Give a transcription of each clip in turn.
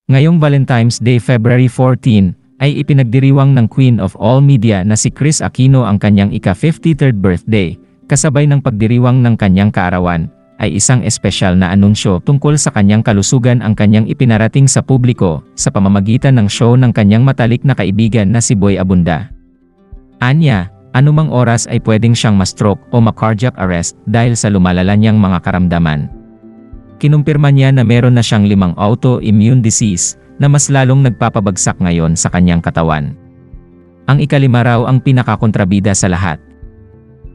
Ngayong Valentine's Day February 14, ay ipinagdiriwang ng Queen of All Media na si Kris Aquino ang kanyang ika-53rd birthday, kasabay ng pagdiriwang ng kanyang kaarawan, ay isang espesyal na anunsyo tungkol sa kanyang kalusugan ang kanyang ipinarating sa publiko, sa pamamagitan ng show ng kanyang matalik na kaibigan na si Boy Abunda. Anya, anumang oras ay pwedeng siyang ma-stroke o ma-cardiac arrest dahil sa lumalala niyang mga karamdaman. Kinumpirma niya na meron na siyang 5 autoimmune disease na mas lalong nagpapabagsak ngayon sa kanyang katawan. Ang ika-5 raw ang pinakakontrabida sa lahat.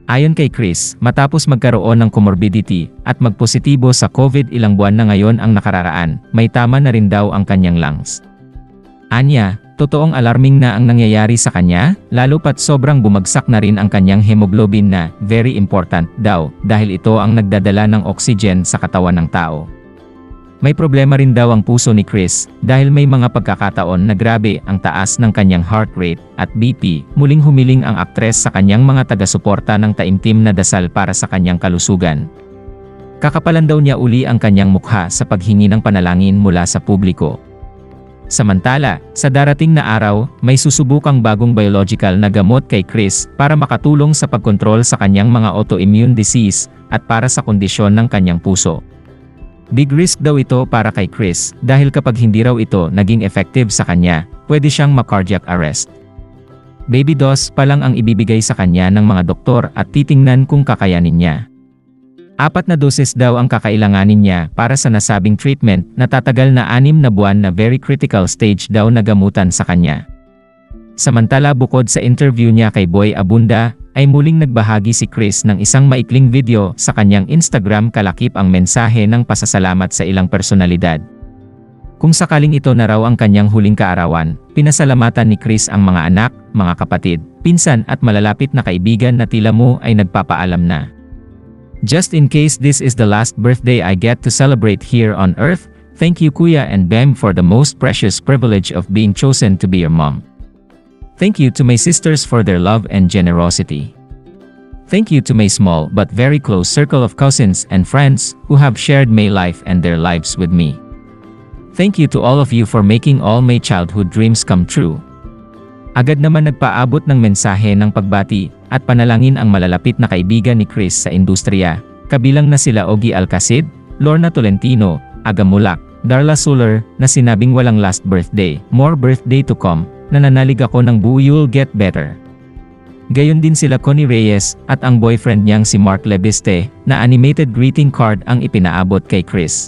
Ayon kay Kris, matapos magkaroon ng comorbidity at magpositibo sa COVID ilang buwan na ngayon ang nakararaan, may tama na rin daw ang kanyang lungs. Anya, totoong alarming na ang nangyayari sa kanya, lalo pat sobrang bumagsak na rin ang kanyang hemoglobin na, very important daw, dahil ito ang nagdadala ng oxygen sa katawan ng tao. May problema rin daw ang puso ni Kris, dahil may mga pagkakataon na grabe ang taas ng kanyang heart rate at BP, muling humiling ang aktres sa kanyang mga taga-suporta ng taimtim na dasal para sa kanyang kalusugan. Kakapalan daw niya uli ang kanyang mukha sa paghingi ng panalangin mula sa publiko. Samantala, sa darating na araw, may susubukang bagong biological na gamot kay Kris para makatulong sa pagkontrol sa kanyang mga autoimmune disease at para sa kondisyon ng kanyang puso. Big risk daw ito para kay Kris dahil kapag hindi raw ito naging effective sa kanya, pwede siyang ma-cardiac arrest. Baby dose pa lang ang ibibigay sa kanya ng mga doktor at titingnan kung kakayanin niya. 4 na doses daw ang kakailanganin niya para sa nasabing treatment na tatagal na 6 na buwan na very critical stage daw na gamutan sa kanya. Samantala bukod sa interview niya kay Boy Abunda, ay muling nagbahagi si Kris ng isang maikling video sa kanyang Instagram kalakip ang mensahe ng pasasalamat sa ilang personalidad. Kung sakaling ito na raw ang kanyang huling kaarawan, pinasalamatan ni Kris ang mga anak, mga kapatid, pinsan at malalapit na kaibigan na tila mo ay nagpapaalam na. Just in case this is the last birthday I get to celebrate here on earth, thank you Kuya and Bem for the most precious privilege of being chosen to be your mom. Thank you to my sisters for their love and generosity. Thank you to my small but very close circle of cousins and friends who have shared my life and their lives with me. Thank you to all of you for making all my childhood dreams come true. Agad naman nagpaabot ng mensahe ng pagbati at panalangin ang malalapit na kaibigan ni Kris sa industriya, kabilang na sila Ogie Alcacid, Lorna Tolentino, Aga Mulak, Darla Suller, na sinabing walang last birthday, more birthday to come, nananalig ako ng buo you'll get better. Gayon din sila Connie Reyes at ang boyfriend niyang si Mark Lebiste, na animated greeting card ang ipinaabot kay Kris.